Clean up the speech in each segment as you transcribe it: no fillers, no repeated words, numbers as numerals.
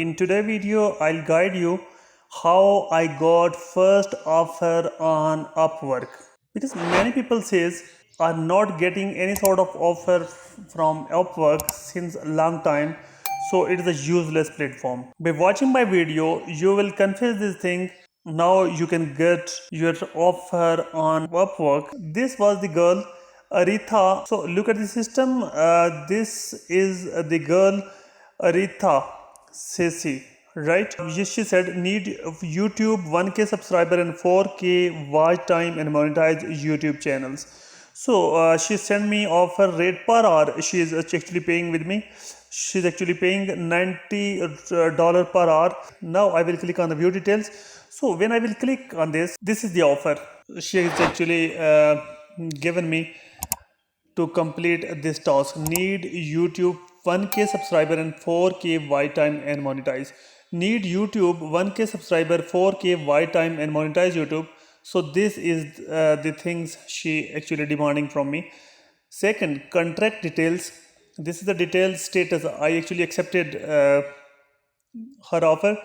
In today's video, I'll guide you how I got first offer on Upwork. Because many people says are not getting any sort of offer from Upwork since a long time. So it is a useless platform. By watching my video, you will confess this thing. Now you can get your offer on Upwork. This was the girl Aritha. So look at the system. This is the girl Aritha Sesi, right? Yes, she said need YouTube 1K subscriber and 4K watch time and monetize YouTube channels. So she sent me offer rate per hour. She is actually paying with me. She's actually paying $90 per hour. Now I will click on the view details. So when I will click on this is the offer. She has actually given me to complete this task. Need YouTube 1K subscriber and 4K watch time and monetize. Need YouTube 1K subscriber, 4K watch time and monetize YouTube. So this is the things she actually demanding from me. Second, contract details. This is the details status. I actually accepted her offer.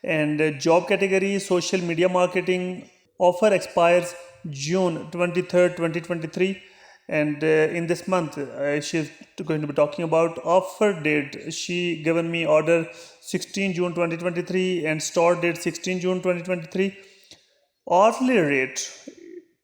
And job category social media marketing. Offer expires June 23rd 2023, and in this month she's going to be talking about offer date. She given me order 16 June 2023 and start date 16 June 2023. Hourly rate,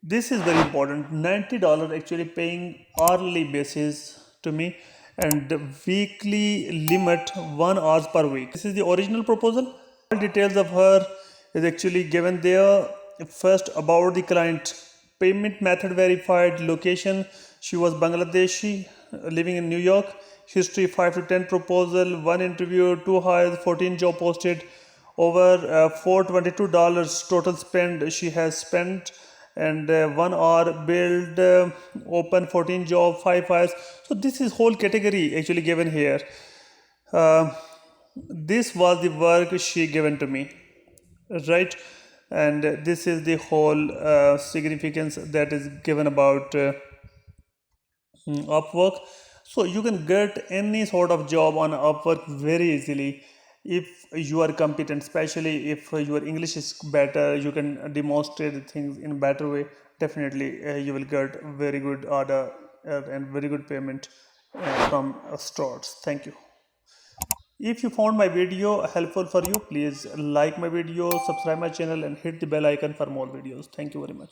this is very important. $90 actually paying hourly basis to me, and weekly limit 1 hours per week. This is the original proposal. All details of her is actually given there. First, about the client, payment method verified, location she was Bangladeshi, living in New York. History 5 to 10 proposal, 1 interview, 2 hires, 14 job posted, over $422 total spend she has spent, and 1 hour build, open 14 job, 5 hires. So this is whole category actually given here. This was the work she given to me, right? And this is the whole significance that is given about Upwork. So you can get any sort of job on Upwork very easily if you are competent, especially if your English is better, you can demonstrate things in better way. Definitely you will get very good order and very good payment from stores. Thank you. If you found my video helpful for you, please like my video, subscribe my channel and hit the bell icon for more videos. Thank you very much.